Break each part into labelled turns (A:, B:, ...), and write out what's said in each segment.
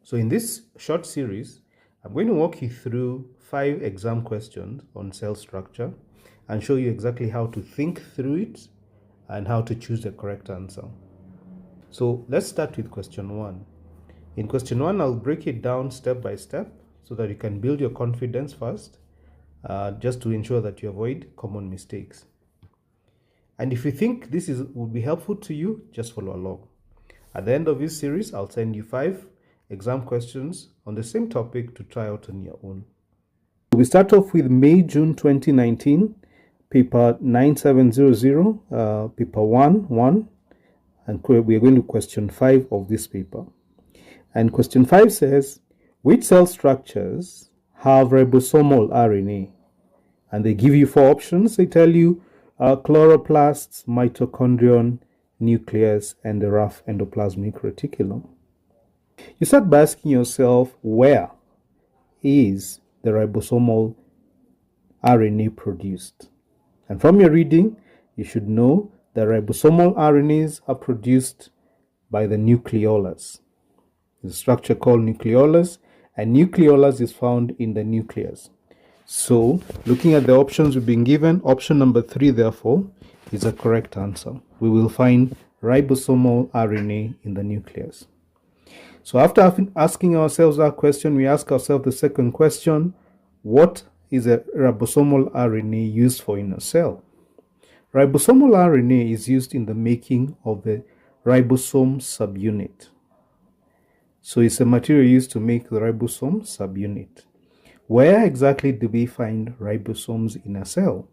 A: So in this short series, I'm going to walk you through 5 exam questions on cell structure and show you exactly how to think through it and how to choose the correct answer. So let's start with question 1. In question 1, I'll break it down step by step so that you can build your confidence first, just to ensure that you avoid common mistakes. And if you think this would be helpful to you, just follow along. At the end of this series, I'll send you 5 exam questions on the same topic to try out on your own. We start off with May-June 2019, paper 9700, paper 1, and we are going to question 5 of this paper. And question 5 says, which cell structures have ribosomal RNA? And they give you 4 options. They tell you chloroplasts, mitochondrion, nucleus, and the rough endoplasmic reticulum. You start by asking yourself, where is the ribosomal RNA produced? And from your reading, you should know that ribosomal RNAs are produced by the nucleolus. There's a structure called nucleolus, and nucleolus is found in the nucleus. So, looking at the options we've been given, option number 3, therefore, is a correct answer. We will find ribosomal RNA in the nucleus. So after asking ourselves that question, we ask ourselves the second question: what is a ribosomal RNA used for in a cell? Ribosomal RNA is used in the making of the ribosome subunit. So it's a material used to make the ribosome subunit. Where exactly do we find ribosomes in a cell?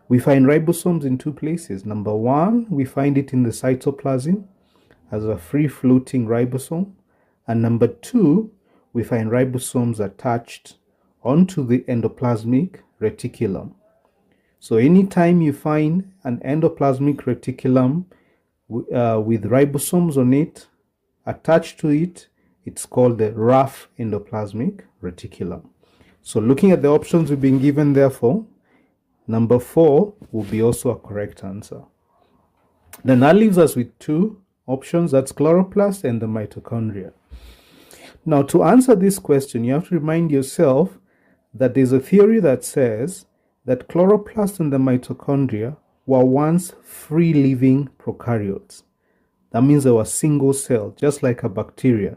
A: We find ribosomes in 2 places. Number 1, we find it in the cytoplasm as a free-floating ribosome. And number 2, we find ribosomes attached onto the endoplasmic reticulum. So anytime you find an endoplasmic reticulum with ribosomes on it, attached to it, it's called the rough endoplasmic reticulum. So looking at the options we've been given, therefore, number 4 will be also a correct answer. Then that leaves us with 2 options, that's chloroplast and the mitochondria. Now, to answer this question, you have to remind yourself that there's a theory that says that chloroplast and the mitochondria were once free-living prokaryotes. That means they were single cell, just like a bacteria.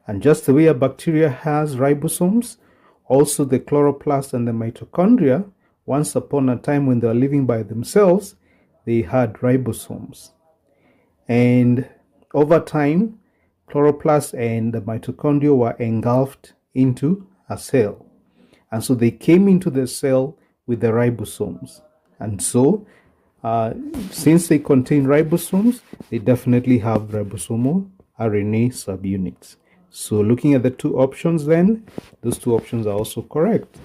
A: And just the way a bacteria has ribosomes, also the chloroplast and the mitochondria, once upon a time when they were living by themselves, they had ribosomes. And over time, chloroplast and the mitochondria were engulfed into a cell. And so they came into the cell with the ribosomes. And so, since they contain ribosomes, they definitely have ribosomal RNA subunits. So looking at the 2 options then, those 2 options are also correct.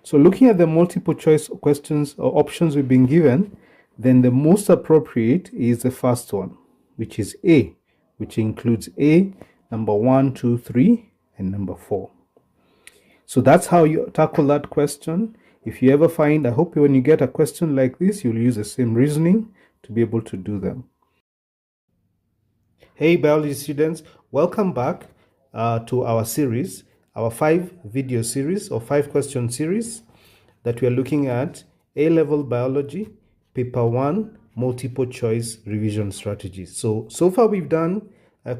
A: So looking at the multiple choice questions or options we've been given, then the most appropriate is the first one, which is A, which includes A, number 1, 2, 3, and number 4. So that's how you tackle that question. If you ever find, I hope when you get a question like this, you'll use the same reasoning to be able to do them. Hey biology students, welcome back to our series, our 5 video series or 5 question series that we are looking at A-level biology, paper 1, multiple choice revision strategies. So far we've done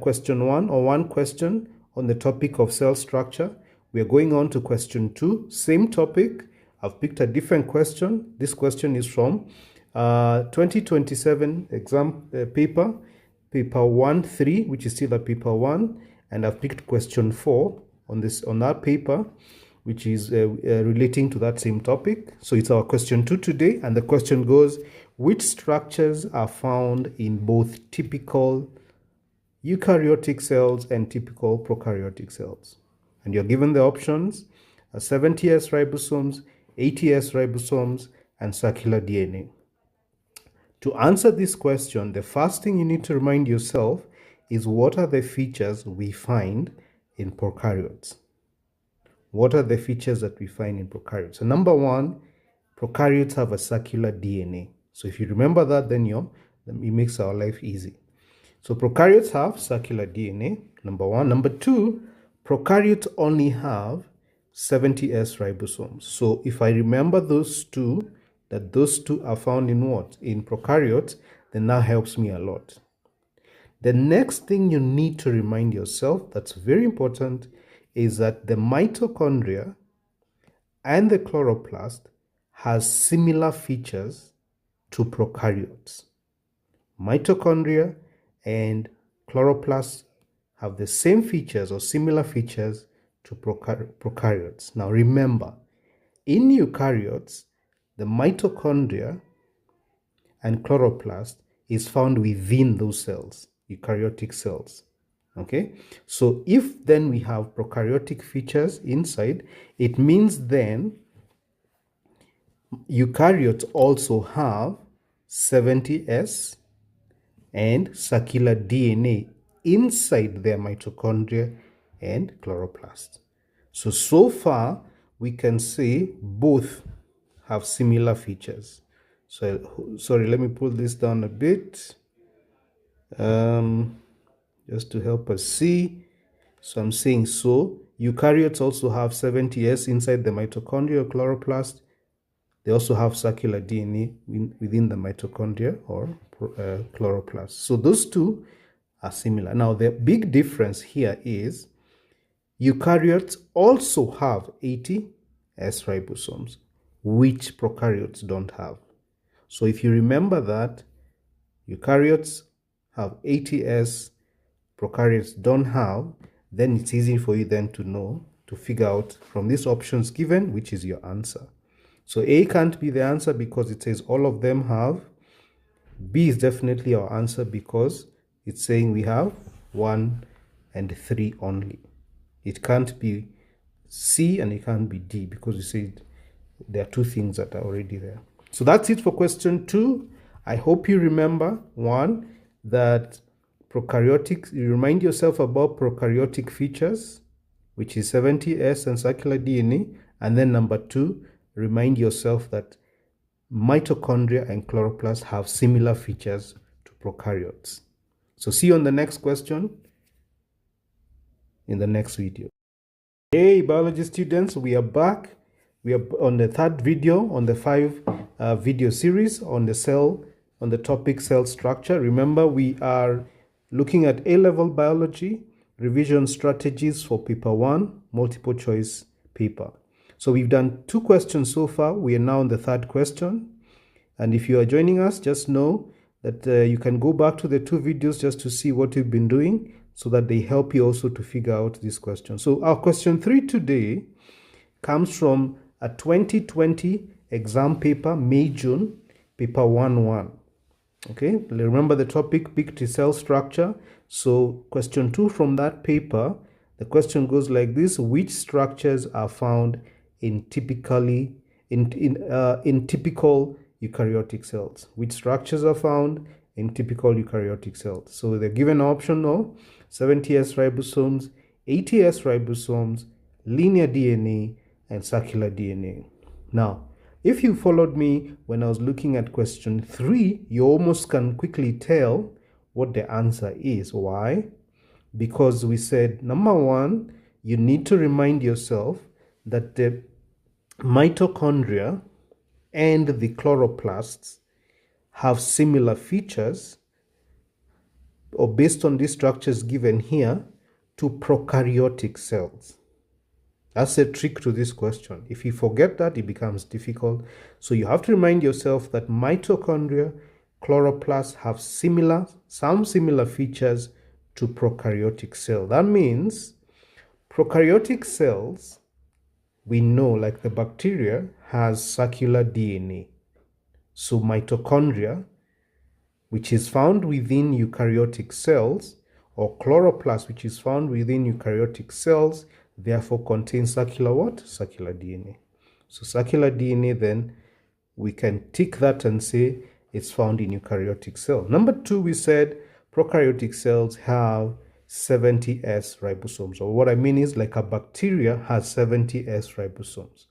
A: question 1 or 1 question on the topic of cell structure. We are going on to question 2, same topic. I've picked a different question. This question is from 2027 exam paper 1-3, which is still a paper 1, and I've picked question 4 on that paper, which is relating to that same topic. So it's our question 2 today, and the question goes: which structures are found in both typical eukaryotic cells and typical prokaryotic cells? And you're given the options: 70S ribosomes, 80S ribosomes, and circular DNA. To answer this question, the first thing you need to remind yourself is what are the features we find in prokaryotes. What are the features that we find in prokaryotes? So number 1, prokaryotes have a circular DNA. So if you remember that, then it makes our life easy. So prokaryotes have circular DNA, number 1. Number 2, Prokaryotes only have 70S ribosomes. So if I remember those two, that those two are found in what? In prokaryotes, then that helps me a lot. The next thing you need to remind yourself, that's very important, is that the mitochondria and the chloroplast has similar features to prokaryotes. Mitochondria and chloroplasts have the same features or similar features to prokaryotes. Now remember, in eukaryotes, the mitochondria and chloroplast is found within those cells, eukaryotic cells. Okay, so if then we have prokaryotic features inside, it means then eukaryotes also have 70S and circular DNA inside their mitochondria and chloroplast. So far, we can say both have similar features. So, sorry, let me pull this down a bit just to help us see. So I'm saying eukaryotes also have 70S inside the mitochondria or chloroplast. They also have circular DNA within the mitochondria or chloroplast. So those two are similar. Now, the big difference here is eukaryotes also have 80S ribosomes, which prokaryotes don't have. So if you remember that eukaryotes have 80S, prokaryotes don't have, then it's easy for you then to know, to figure out from these options given, which is your answer. So A can't be the answer because it says all of them have. B is definitely our answer because it's saying we have 1 and 3 only. It can't be C and it can't be D because we said there are two things that are already there. So that's it for question 2. I hope you remember, 1, that prokaryotic, you remind yourself about prokaryotic features, which is 70S and circular DNA. And then number 2, remind yourself that mitochondria and chloroplast have similar features to prokaryotes. So see you on the next question in the next video. Hey biology students, we are back. We are on the third video on the 5 video series on the topic cell structure. Remember, we are looking at A-level biology revision strategies for paper 1 multiple choice paper. So we've done 2 questions so far. We are now on the 3rd question. And if you are joining us, just know that you can go back to the 2 videos just to see what we've been doing so that they help you also to figure out this question. So our question 3 today comes from a 2020 exam paper, May-June, paper 1-1. Okay, remember the topic, big T cell structure. So question 2 from that paper, the question goes like this: which structures are found in typical eukaryotic cells? Which structures are found in typical eukaryotic cells? So they're given an option of 70S ribosomes, 80S ribosomes, linear DNA, and circular DNA. Now, if you followed me when I was looking at question 3, you almost can quickly tell what the answer is. Why? Because we said, number 1, you need to remind yourself that the mitochondria and the chloroplasts have similar features, or based on these structures given here, to prokaryotic cells. That's a trick to this question. If you forget that, it becomes difficult. So you have to remind yourself that mitochondria, chloroplasts have some similar features to prokaryotic cells. That means prokaryotic cells, we know, like the bacteria, has circular DNA. So mitochondria, which is found within eukaryotic cells, or chloroplast, which is found within eukaryotic cells, therefore contains circular what? Circular DNA. So circular DNA, then we can tick that and say it's found in eukaryotic cell. Number 2, we said prokaryotic cells have 70S ribosomes. Or what I mean is, like a bacteria has 70S ribosomes.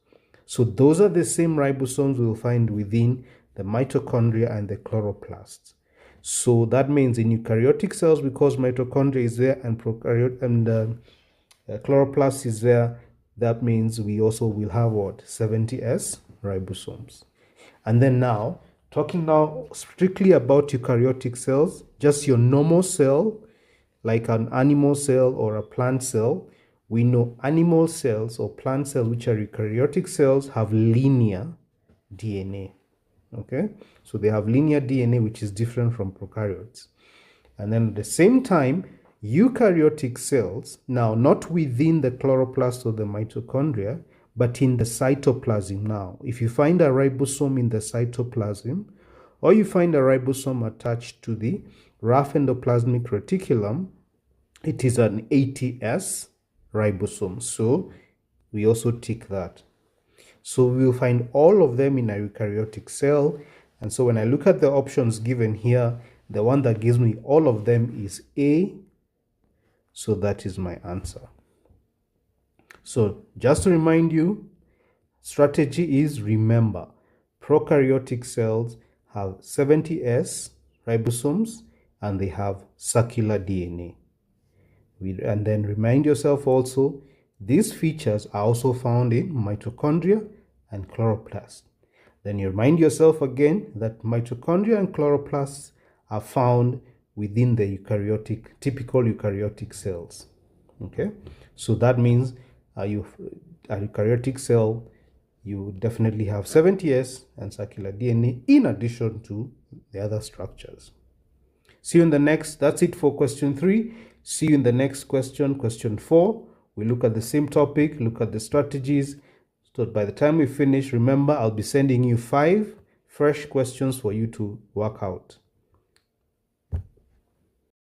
A: So those are the same ribosomes we'll find within the mitochondria and the chloroplasts. So that means in eukaryotic cells, because mitochondria is there and chloroplast is there. That means we also will have what? 70S ribosomes. And then now, talking now strictly about eukaryotic cells, just your normal cell, like an animal cell or a plant cell, we know animal cells or plant cells, which are eukaryotic cells, have linear DNA. Okay, so they have linear DNA, which is different from prokaryotes. And then at the same time, eukaryotic cells, now not within the chloroplast or the mitochondria, but in the cytoplasm. Now, if you find a ribosome in the cytoplasm, or you find a ribosome attached to the rough endoplasmic reticulum, it is an 80S ribosome. So we also tick that. So we will find all of them in a eukaryotic cell. And so when I look at the options given here, the one that gives me all of them is A. So that is my answer. So just to remind you, strategy is, remember, prokaryotic cells have 70S ribosomes and they have circular DNA. And then remind yourself also, these features are also found in mitochondria and chloroplast. Then you remind yourself again that mitochondria and chloroplasts are found within the eukaryotic, typical eukaryotic cells. Okay, so that means a eukaryotic cell, you definitely have 70S and circular DNA in addition to the other structures. See you in the next. That's it for question 3. See you in the next question, question 4. We look at the same topic, look at the strategies. So by the time we finish, remember, I'll be sending you 5 fresh questions for you to work out.